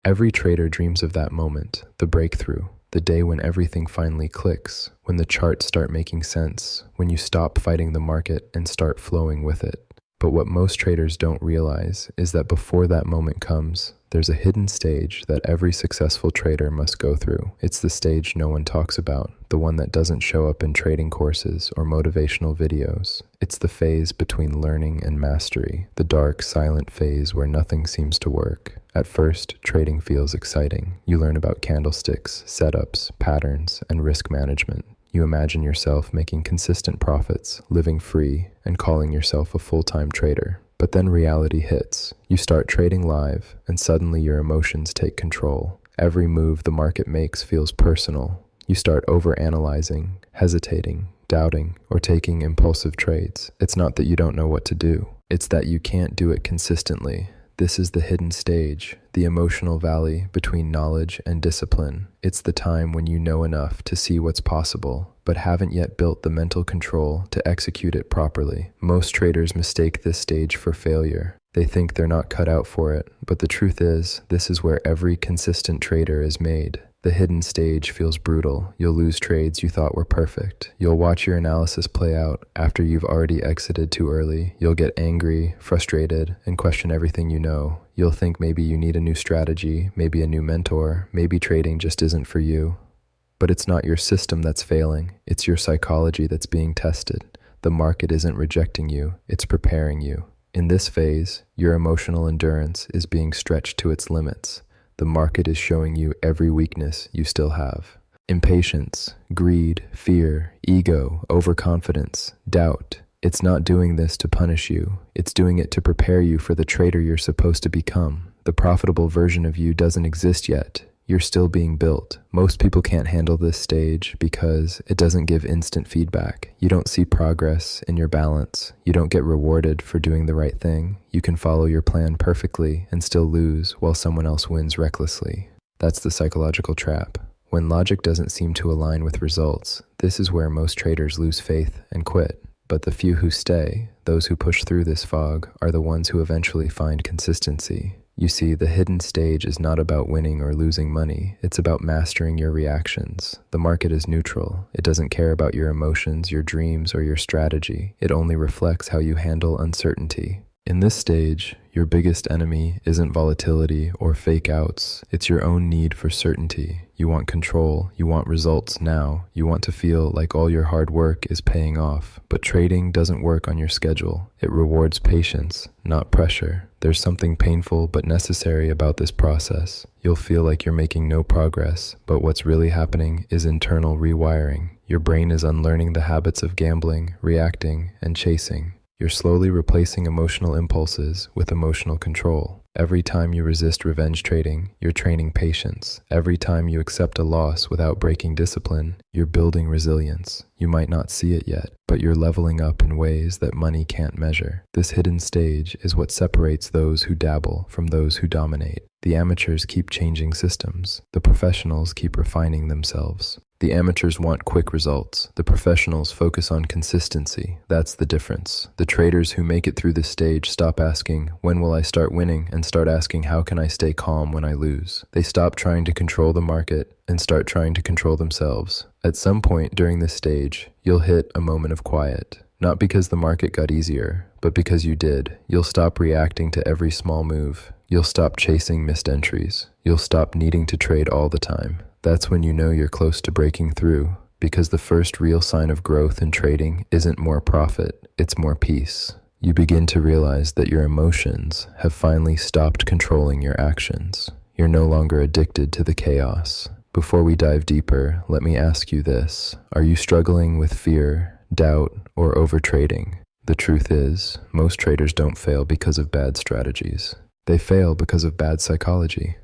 Every trader dreams of that moment, the breakthrough, the day when everything finally clicks, when the charts start making sense, when you stop fighting the market and start flowing with it. But what most traders don't realize is that before that moment comes, there's a hidden stage that every successful trader must go through. It's the stage no one talks about, the one that doesn't show up in trading courses or motivational videos. It's the phase between learning and mastery, the dark, silent phase where nothing seems to work. At first, trading feels exciting. You learn about candlesticks, setups, patterns, and risk management. You imagine yourself making consistent profits, living free, and calling yourself a full-time trader. But then reality hits. You start trading live, and suddenly your emotions take control. Every move the market makes feels personal. You start overanalyzing, hesitating, doubting, or taking impulsive trades. It's not that you don't know what to do. It's that you can't do it consistently. This is the hidden stage, the emotional valley between knowledge and discipline. It's the time when you know enough to see what's possible, but haven't yet built the mental control to execute it properly. Most traders mistake this stage for failure. They think they're not cut out for it, but the truth is, this is where every consistent trader is made. The hidden stage feels brutal. You'll lose trades you thought were perfect. You'll watch your analysis play out after you've already exited too early. You'll get angry, frustrated, and question everything you know. You'll think maybe you need a new strategy, maybe a new mentor, maybe trading just isn't for you. But it's not your system that's failing. It's your psychology that's being tested. The market isn't rejecting you, it's preparing you. In this phase, your emotional endurance is being stretched to its limits. The market is showing you every weakness you still have. Impatience, greed, fear, ego, overconfidence, doubt. It's not doing this to punish you. It's doing it to prepare you for the trader you're supposed to become. The profitable version of you doesn't exist yet. You're still being built. Most people can't handle this stage because it doesn't give instant feedback. You don't see progress in your balance. You don't get rewarded for doing the right thing. You can follow your plan perfectly and still lose while someone else wins recklessly. That's the psychological trap. When logic doesn't seem to align with results, this is where most traders lose faith and quit. But the few who stay, those who push through this fog, are the ones who eventually find consistency. You see, the hidden stage is not about winning or losing money. It's about mastering your reactions. The market is neutral. It doesn't care about your emotions, your dreams, or your strategy. It only reflects how you handle uncertainty. In this stage, your biggest enemy isn't volatility or fake outs. It's your own need for certainty. You want control. You want results now. You want to feel like all your hard work is paying off. But trading doesn't work on your schedule. It rewards patience, not pressure. There's something painful but necessary about this process. You'll feel like you're making no progress, but what's really happening is internal rewiring. Your brain is unlearning the habits of gambling, reacting, and chasing. You're slowly replacing emotional impulses with emotional control. Every time you resist revenge trading, you're training patience. Every time you accept a loss without breaking discipline, you're building resilience. You might not see it yet, but you're leveling up in ways that money can't measure. This hidden stage is what separates those who dabble from those who dominate. The amateurs keep changing systems. The professionals keep refining themselves. The amateurs want quick results. The professionals focus on consistency. That's the difference. The traders who make it through this stage stop asking, when will I start winning, and start asking, how can I stay calm when I lose? They stop trying to control the market and start trying to control themselves. At some point during this stage, you'll hit a moment of quiet. Not because the market got easier, but because you did. You'll stop reacting to every small move. You'll stop chasing missed entries. You'll stop needing to trade all the time. That's when you know you're close to breaking through, because the first real sign of growth in trading isn't more profit, it's more peace. You begin to realize that your emotions have finally stopped controlling your actions. You're no longer addicted to the chaos. Before we dive deeper, let me ask you this. Are you struggling with fear, doubt, or overtrading? The truth is, most traders don't fail because of bad strategies. They fail because of bad psychology.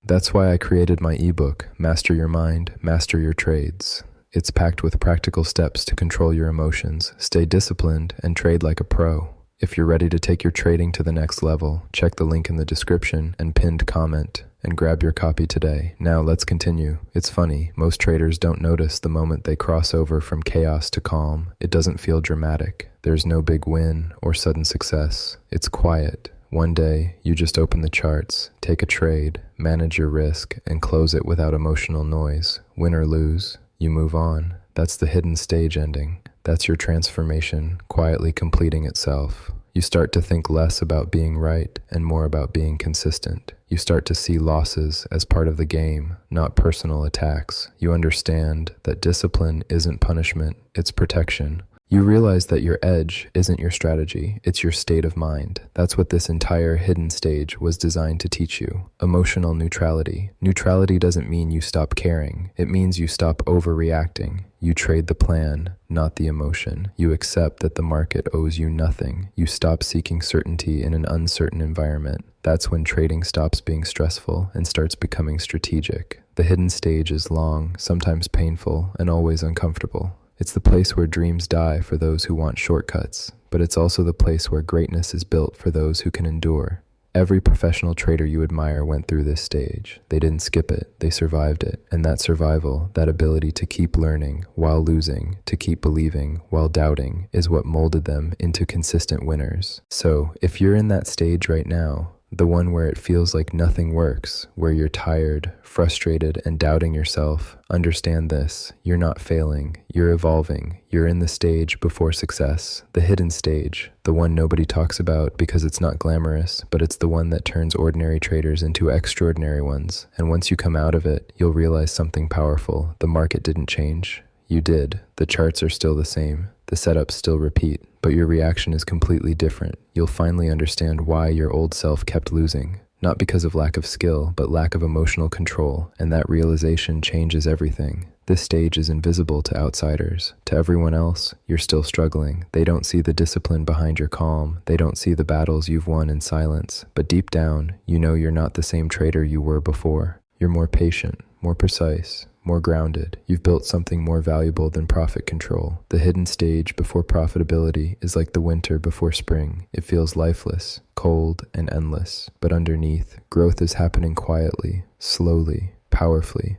That's why I created my ebook, Master Your Mind, Master Your Trades. It's packed with practical steps to control your emotions, stay disciplined, and trade like a pro. If you're ready to take your trading to the next level, check the link in the description and pinned comment, and grab your copy today. Now let's continue. It's funny, most traders don't notice the moment they cross over from chaos to calm. It doesn't feel dramatic. There's no big win or sudden success. It's quiet. One day, you just open the charts, take a trade, manage your risk, and close it without emotional noise. Win or lose, you move on. That's the hidden stage ending. That's your transformation, quietly completing itself. You start to think less about being right and more about being consistent. You start to see losses as part of the game, not personal attacks. You understand that discipline isn't punishment, it's protection. You realize that your edge isn't your strategy, it's your state of mind. That's what this entire hidden stage was designed to teach you. Emotional neutrality. Neutrality doesn't mean you stop caring. It means you stop overreacting. You trade the plan, not the emotion. You accept that the market owes you nothing. You stop seeking certainty in an uncertain environment. That's when trading stops being stressful and starts becoming strategic. The hidden stage is long, sometimes painful, and always uncomfortable. It's the place where dreams die for those who want shortcuts, but it's also the place where greatness is built for those who can endure. Every professional trader you admire went through this stage. They didn't skip it, they survived it. And that survival, that ability to keep learning while losing, to keep believing while doubting, is what molded them into consistent winners. So, if you're in that stage right now, the one where it feels like nothing works, where you're tired, frustrated, and doubting yourself, understand this. You're not failing, you're evolving. You're in the stage before success, the hidden stage, the one nobody talks about because it's not glamorous, but it's the one that turns ordinary traders into extraordinary ones. And once you come out of it, you'll realize something powerful. The market didn't change. You did. The charts are still the same. The setups still repeat, but your reaction is completely different. You'll finally understand why your old self kept losing. Not because of lack of skill, but lack of emotional control, and that realization changes everything. This stage is invisible to outsiders. To everyone else, you're still struggling. They don't see the discipline behind your calm. They don't see the battles you've won in silence. But deep down, you know you're not the same trader you were before. You're more patient, more precise, more grounded. You've built something more valuable than profit control. The hidden stage before profitability is like the winter before spring. It feels lifeless, cold, and endless. But underneath, growth is happening quietly, slowly, powerfully.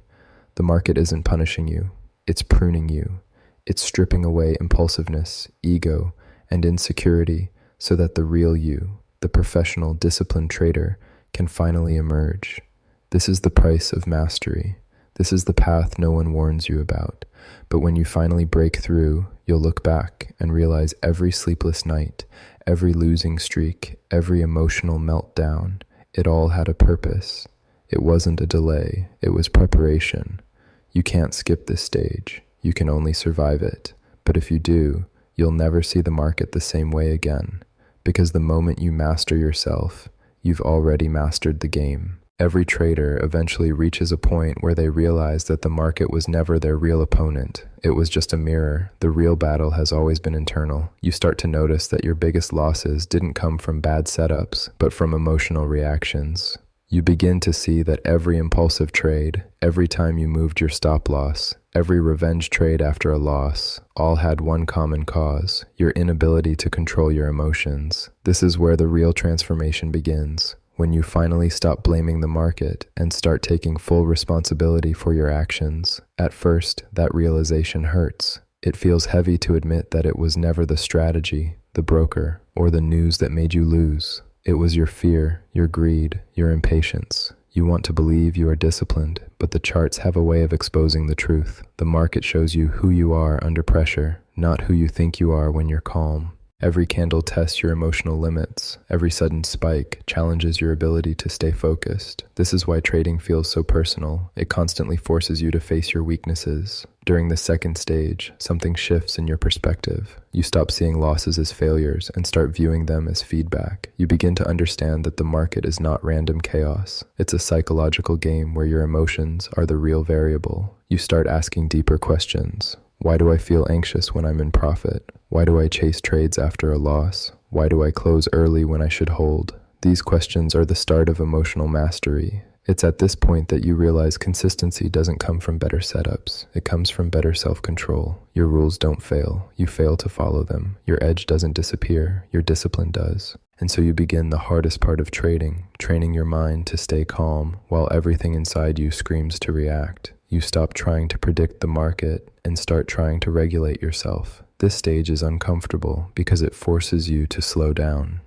The market isn't punishing you. It's pruning you. It's stripping away impulsiveness, ego, and insecurity so that the real you, the professional, disciplined trader, can finally emerge. This is the price of mastery. This is the path no one warns you about. But when you finally break through, you'll look back and realize every sleepless night, every losing streak, every emotional meltdown, it all had a purpose. It wasn't a delay, it was preparation. You can't skip this stage. You can only survive it. But if you do, you'll never see the market the same way again. Because the moment you master yourself, you've already mastered the game. Every trader eventually reaches a point where they realize that the market was never their real opponent. It was just a mirror. The real battle has always been internal. You start to notice that your biggest losses didn't come from bad setups, but from emotional reactions. You begin to see that every impulsive trade, every time you moved your stop loss, every revenge trade after a loss, all had one common cause: your inability to control your emotions. This is where the real transformation begins. When you finally stop blaming the market and start taking full responsibility for your actions. At first, that realization hurts. It feels heavy to admit that it was never the strategy, the broker, or the news that made you lose. It was your fear, your greed, your impatience. You want to believe you are disciplined, but the charts have a way of exposing the truth. The market shows you who you are under pressure, not who you think you are when you're calm. Every candle tests your emotional limits. Every sudden spike challenges your ability to stay focused. This is why trading feels so personal. It constantly forces you to face your weaknesses. During the second stage, something shifts in your perspective. You stop seeing losses as failures and start viewing them as feedback. You begin to understand that the market is not random chaos. It's a psychological game where your emotions are the real variable. You start asking deeper questions. Why do I feel anxious when I'm in profit? Why do I chase trades after a loss? Why do I close early when I should hold? These questions are the start of emotional mastery. It's at this point that you realize consistency doesn't come from better setups. It comes from better self-control. Your rules don't fail. You fail to follow them. Your edge doesn't disappear. Your discipline does. And so you begin the hardest part of trading, training your mind to stay calm while everything inside you screams to react. You stop trying to predict the market and start trying to regulate yourself. This stage is uncomfortable because it forces you to slow down.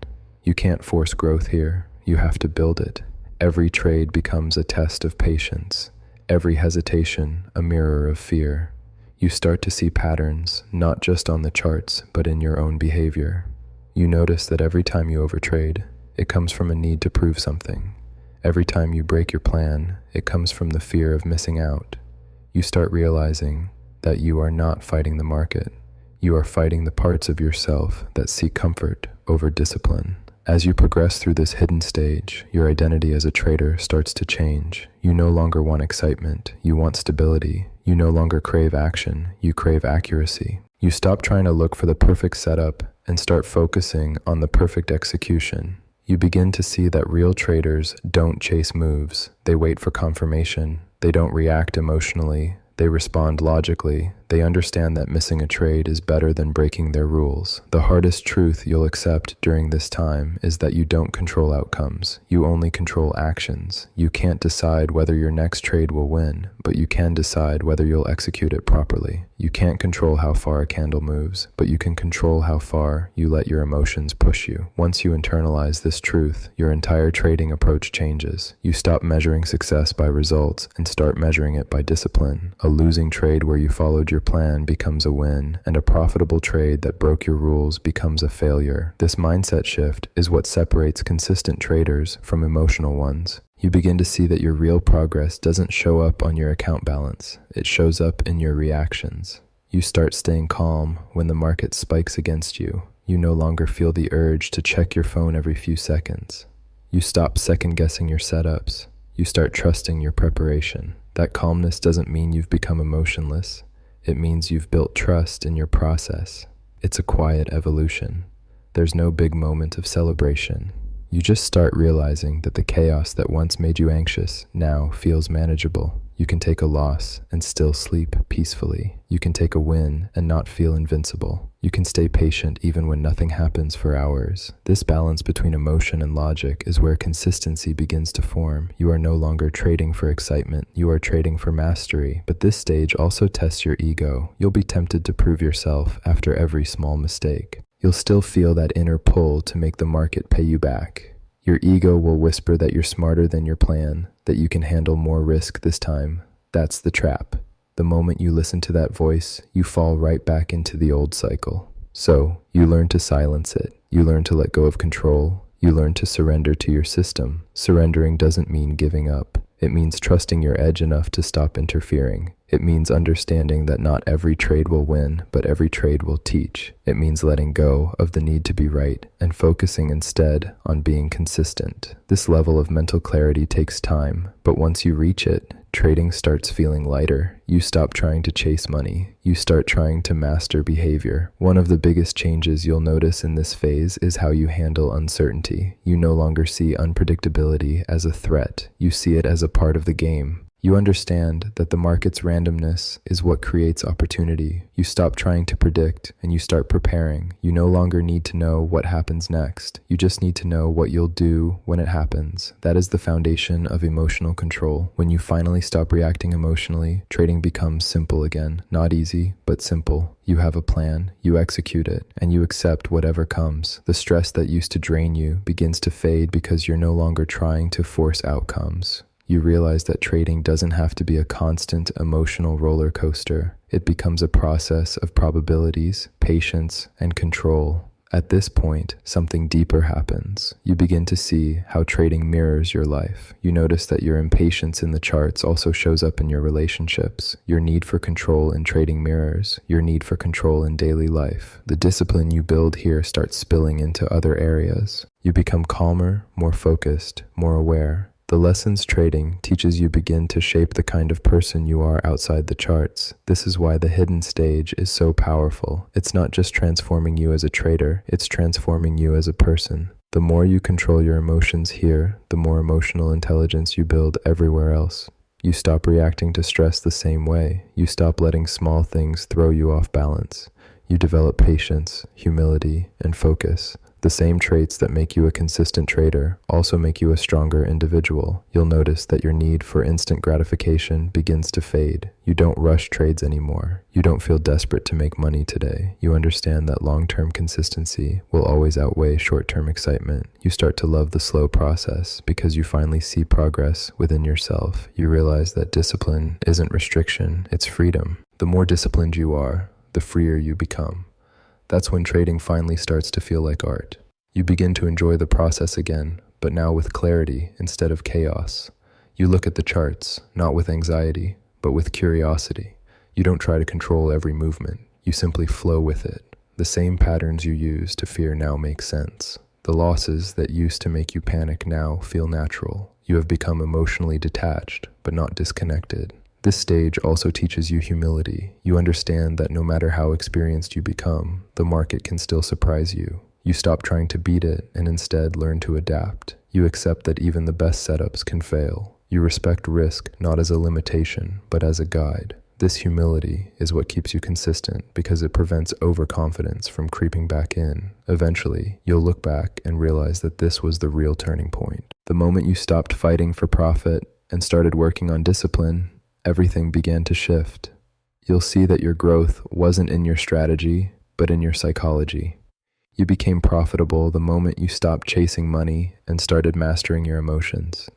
You can't force growth here. You have to build it. Every trade becomes a test of patience. Every hesitation, a mirror of fear. You start to see patterns, not just on the charts, but in your own behavior. You notice that every time you overtrade, it comes from a need to prove something. Every time you break your plan, it comes from the fear of missing out. You start realizing that you are not fighting the market. You are fighting the parts of yourself that seek comfort over discipline. As you progress through this hidden stage, your identity as a trader starts to change. You no longer want excitement, you want stability. You no longer crave action, you crave accuracy. You stop trying to look for the perfect setup and start focusing on the perfect execution. You begin to see that real traders don't chase moves. They wait for confirmation. They don't react emotionally. They respond logically. They understand that missing a trade is better than breaking their rules. The hardest truth you'll accept during this time is that you don't control outcomes. You only control actions. You can't decide whether your next trade will win, but you can decide whether you'll execute it properly. You can't control how far a candle moves, but you can control how far you let your emotions push you. Once you internalize this truth, your entire trading approach changes. You stop measuring success by results and start measuring it by discipline. A losing trade where you followed your plan becomes a win, and a profitable trade that broke your rules becomes a failure. This mindset shift is what separates consistent traders from emotional ones. You begin to see that your real progress doesn't show up on your account balance. It shows up in your reactions. You start staying calm when the market spikes against you. You no longer feel the urge to check your phone every few seconds. You stop second-guessing your setups. You start trusting your preparation. That calmness doesn't mean you've become emotionless. It means you've built trust in your process. It's a quiet evolution. There's no big moment of celebration. You just start realizing that the chaos that once made you anxious now feels manageable. You can take a loss and still sleep peacefully. You can take a win and not feel invincible. You can stay patient even when nothing happens for hours. This balance between emotion and logic is where consistency begins to form. You are no longer trading for excitement. You are trading for mastery. But this stage also tests your ego. You'll be tempted to prove yourself after every small mistake. You'll still feel that inner pull to make the market pay you back. Your ego will whisper that you're smarter than your plan, that you can handle more risk this time. That's the trap. The moment you listen to that voice, you fall right back into the old cycle. So, you learn to silence it. You learn to let go of control. You learn to surrender to your system. Surrendering doesn't mean giving up. It means trusting your edge enough to stop interfering. It means understanding that not every trade will win, but every trade will teach. It means letting go of the need to be right and focusing instead on being consistent. This level of mental clarity takes time, but once you reach it, trading starts feeling lighter. You stop trying to chase money. You start trying to master behavior. One of the biggest changes you'll notice in this phase is how you handle uncertainty. You no longer see unpredictability as a threat. You see it as a part of the game. You understand that the market's randomness is what creates opportunity. You stop trying to predict and you start preparing. You no longer need to know what happens next. You just need to know what you'll do when it happens. That is the foundation of emotional control. When you finally stop reacting emotionally, trading becomes simple again. Not easy, but simple. You have a plan, you execute it, and you accept whatever comes. The stress that used to drain you begins to fade because you're no longer trying to force outcomes. You realize that trading doesn't have to be a constant emotional roller coaster. It becomes a process of probabilities, patience, and control. At this point, something deeper happens. You begin to see how trading mirrors your life. You notice that your impatience in the charts also shows up in your relationships. Your need for control in trading mirrors your need for control in daily life. The discipline you build here starts spilling into other areas. You become calmer, more focused, more aware. The lessons trading teaches you begin to shape the kind of person you are outside the charts. This is why the hidden stage is so powerful. It's not just transforming you as a trader, it's transforming you as a person. The more you control your emotions here, the more emotional intelligence you build everywhere else. You stop reacting to stress the same way. You stop letting small things throw you off balance. You develop patience, humility, and focus. The same traits that make you a consistent trader also make you a stronger individual. You'll notice that your need for instant gratification begins to fade. You don't rush trades anymore. You don't feel desperate to make money today. You understand that long-term consistency will always outweigh short-term excitement. You start to love the slow process because you finally see progress within yourself. You realize that discipline isn't restriction, it's freedom. The more disciplined you are, the freer you become. That's when trading finally starts to feel like art. You begin to enjoy the process again, but now with clarity instead of chaos. You look at the charts, not with anxiety, but with curiosity. You don't try to control every movement. You simply flow with it. The same patterns you use to fear now make sense. The losses that used to make you panic now feel natural. You have become emotionally detached, but not disconnected. This stage also teaches you humility. You understand that no matter how experienced you become, the market can still surprise you. You stop trying to beat it and instead learn to adapt. You accept that even the best setups can fail. You respect risk not as a limitation, but as a guide. This humility is what keeps you consistent because it prevents overconfidence from creeping back in. Eventually, you'll look back and realize that this was the real turning point. The moment you stopped fighting for profit and started working on discipline, everything began to shift. You'll see that your growth wasn't in your strategy, but in your psychology. You became profitable the moment you stopped chasing money and started mastering your emotions.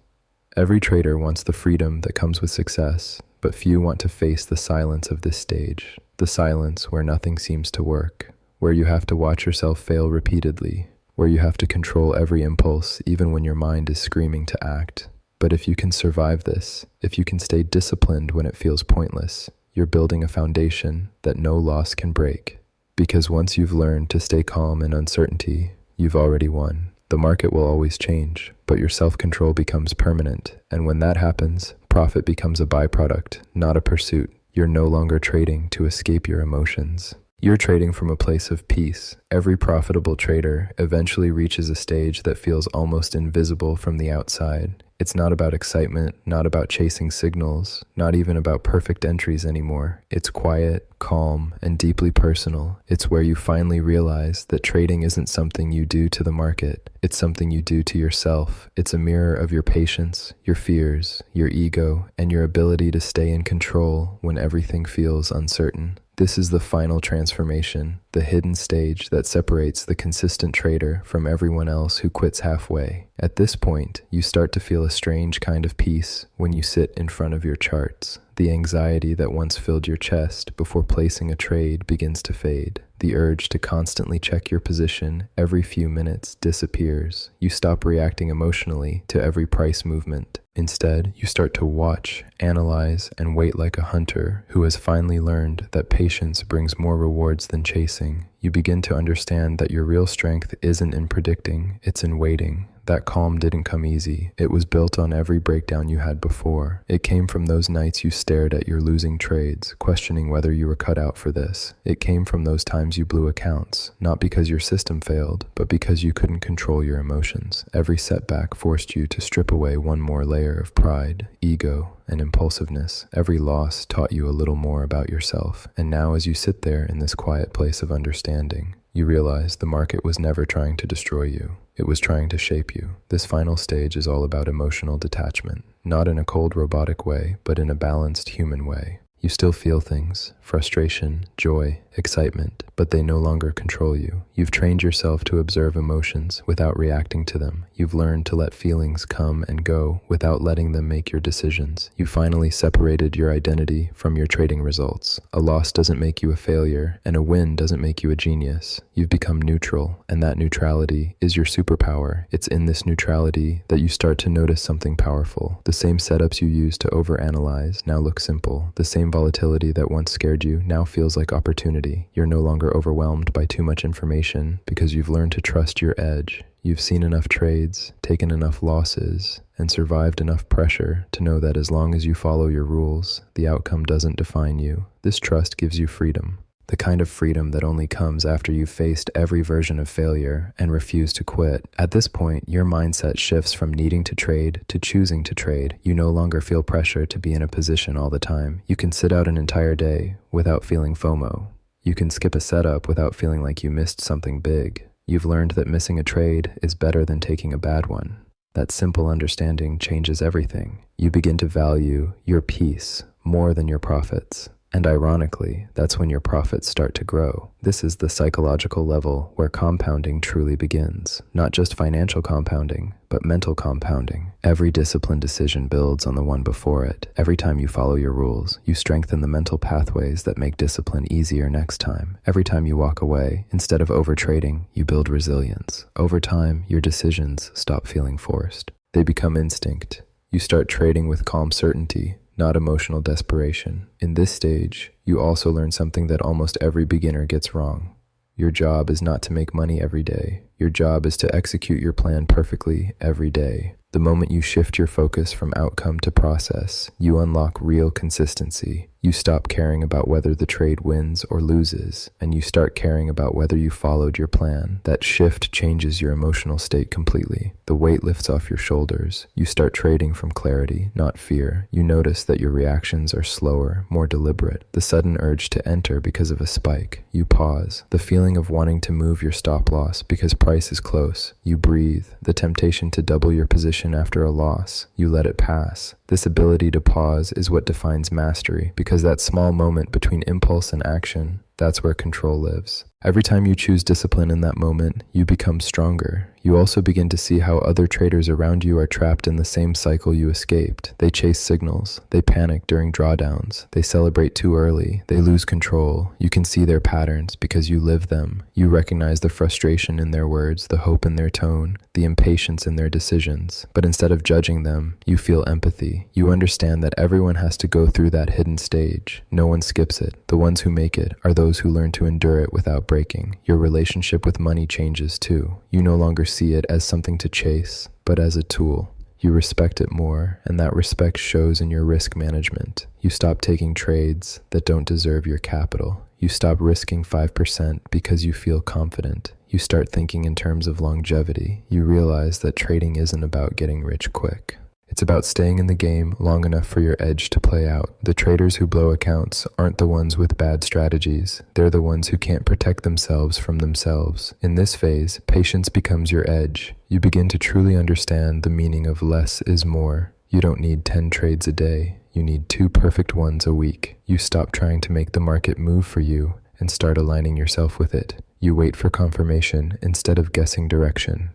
Every trader wants the freedom that comes with success, but few want to face the silence of this stage, the silence where nothing seems to work, where you have to watch yourself fail repeatedly, where you have to control every impulse even when your mind is screaming to act. But if you can survive this, if you can stay disciplined when it feels pointless, you're building a foundation that no loss can break. Because once you've learned to stay calm in uncertainty, you've already won. The market will always change, but your self-control becomes permanent. And when that happens, profit becomes a byproduct, not a pursuit. You're no longer trading to escape your emotions. You're trading from a place of peace. Every profitable trader eventually reaches a stage that feels almost invisible from the outside. It's not about excitement, not about chasing signals, not even about perfect entries anymore. It's quiet, calm, and deeply personal. It's where you finally realize that trading isn't something you do to the market. It's something you do to yourself. It's a mirror of your patience, your fears, your ego, and your ability to stay in control when everything feels uncertain. This is the final transformation, the hidden stage that separates the consistent trader from everyone else who quits halfway. At this point, you start to feel a strange kind of peace when you sit in front of your charts. The anxiety that once filled your chest before placing a trade begins to fade. The urge to constantly check your position every few minutes disappears. You stop reacting emotionally to every price movement. Instead, you start to watch, analyze, and wait like a hunter who has finally learned that patience brings more rewards than chasing. You begin to understand that your real strength isn't in predicting, it's in waiting. That calm didn't come easy. It was built on every breakdown you had before. It came from those nights you stared at your losing trades, questioning whether you were cut out for this. It came from those times you blew accounts, not because your system failed, but because you couldn't control your emotions. Every setback forced you to strip away one more layer of pride, ego, and impulsiveness. Every loss taught you a little more about yourself. And now as you sit there in this quiet place of understanding, you realize the market was never trying to destroy you. It was trying to shape you. This final stage is all about emotional detachment, not in a cold robotic way, but in a balanced human way. You still feel things, frustration, joy, excitement, but they no longer control you. You've trained yourself to observe emotions without reacting to them. You've learned to let feelings come and go without letting them make your decisions. You finally separated your identity from your trading results. A loss doesn't make you a failure, and a win doesn't make you a genius. You've become neutral, and that neutrality is your superpower. It's in this neutrality that you start to notice something powerful. The same setups you used to overanalyze now look simple. The same volatility that once scared you now feels like opportunity. You're no longer overwhelmed by too much information because you've learned to trust your edge. You've seen enough trades, taken enough losses, and survived enough pressure to know that as long as you follow your rules, the outcome doesn't define you. This trust gives you freedom. The kind of freedom that only comes after you've faced every version of failure and refused to quit. At this point, your mindset shifts from needing to trade to choosing to trade. You no longer feel pressure to be in a position all the time. You can sit out an entire day without feeling FOMO. You can skip a setup without feeling like you missed something big. You've learned that missing a trade is better than taking a bad one. That simple understanding changes everything. You begin to value your peace more than your profits. And ironically, that's when your profits start to grow. This is the psychological level where compounding truly begins. Not just financial compounding, but mental compounding. Every disciplined decision builds on the one before it. Every time you follow your rules, you strengthen the mental pathways that make discipline easier next time. Every time you walk away, instead of overtrading, you build resilience. Over time, your decisions stop feeling forced. They become instinct. You start trading with calm certainty, not emotional desperation. In this stage, you also learn something that almost every beginner gets wrong. Your job is not to make money every day. Your job is to execute your plan perfectly every day. The moment you shift your focus from outcome to process, you unlock real consistency. You stop caring about whether the trade wins or loses, and you start caring about whether you followed your plan. That shift changes your emotional state completely. The weight lifts off your shoulders. You start trading from clarity, not fear. You notice that your reactions are slower, more deliberate. The sudden urge to enter because of a spike. You pause. The feeling of wanting to move your stop loss because price is close. You breathe. The temptation to double your position after a loss. You let it pass. This ability to pause is what defines mastery, because that small moment between impulse and action, that's where control lives. Every time you choose discipline in that moment, you become stronger. You also begin to see how other traders around you are trapped in the same cycle you escaped. They chase signals. They panic during drawdowns. They celebrate too early. They lose control. You can see their patterns because you live them. You recognize the frustration in their words, the hope in their tone, the impatience in their decisions. But instead of judging them, you feel empathy. You understand that everyone has to go through that hidden stage. No one skips it. The ones who make it are those who learn to endure it without breaking. Your relationship with money changes too. You no longer see it as something to chase, but as a tool. You respect it more, and that respect shows in your risk management. You stop taking trades that don't deserve your capital. You stop risking 5% because you feel confident. You start thinking in terms of longevity. You realize that trading isn't about getting rich quick. It's about staying in the game long enough for your edge to play out. The traders who blow accounts aren't the ones with bad strategies. They're the ones who can't protect themselves from themselves. In this phase, patience becomes your edge. You begin to truly understand the meaning of less is more. You don't need 10 trades a day. You need 2 perfect ones a week. You stop trying to make the market move for you and start aligning yourself with it. You wait for confirmation instead of guessing direction.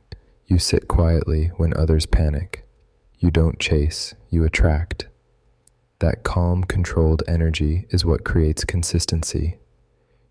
You sit quietly when others panic. You don't chase, you attract. That calm, controlled energy is what creates consistency.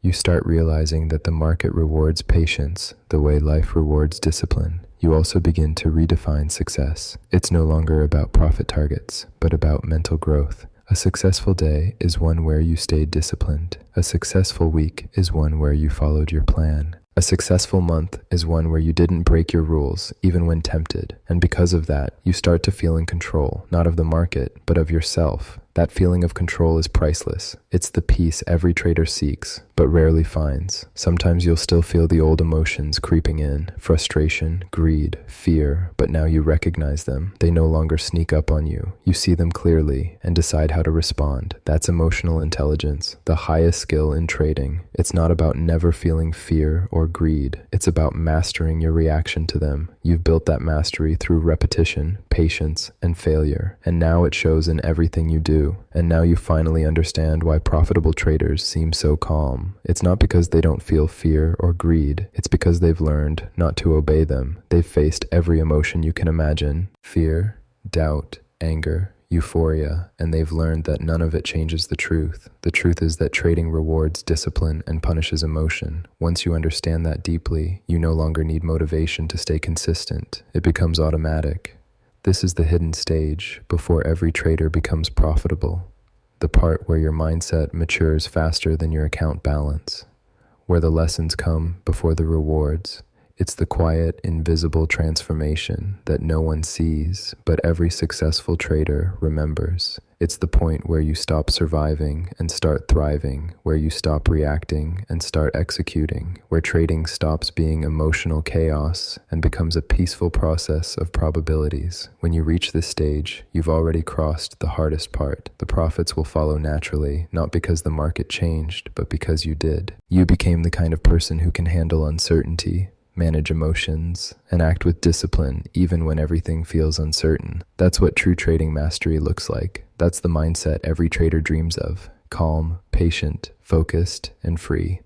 You start realizing that the market rewards patience the way life rewards discipline. You also begin to redefine success. It's no longer about profit targets, but about mental growth. A successful day is one where you stayed disciplined. A successful week is one where you followed your plan. A successful month is one where you didn't break your rules, even when tempted. And because of that, you start to feel in control, not of the market, but of yourself. That feeling of control is priceless. It's the peace every trader seeks, but rarely finds. Sometimes you'll still feel the old emotions creeping in, frustration, greed, fear, but now you recognize them. They no longer sneak up on you. You see them clearly and decide how to respond. That's emotional intelligence, the highest skill in trading. It's not about never feeling fear or greed. It's about mastering your reaction to them. You've built that mastery through repetition, patience, and failure, and now it shows in everything you do. And now you finally understand why profitable traders seem so calm. It's not because they don't feel fear or greed. It's because they've learned not to obey them. They've faced every emotion you can imagine: fear, doubt, anger, euphoria, and they've learned that none of it changes the truth. The truth is that trading rewards discipline and punishes emotion. Once you understand that deeply, you no longer need motivation to stay consistent. It becomes automatic. This is the hidden stage before every trader becomes profitable. The part where your mindset matures faster than your account balance, where the lessons come before the rewards. It's the quiet, invisible transformation that no one sees, but every successful trader remembers. It's the point where you stop surviving and start thriving, where you stop reacting and start executing, where trading stops being emotional chaos and becomes a peaceful process of probabilities. When you reach this stage, you've already crossed the hardest part. The profits will follow naturally, not because the market changed, but because you did. You became the kind of person who can handle uncertainty, manage emotions, and act with discipline even when everything feels uncertain. That's what true trading mastery looks like. That's the mindset every trader dreams of: calm, patient, focused, and free.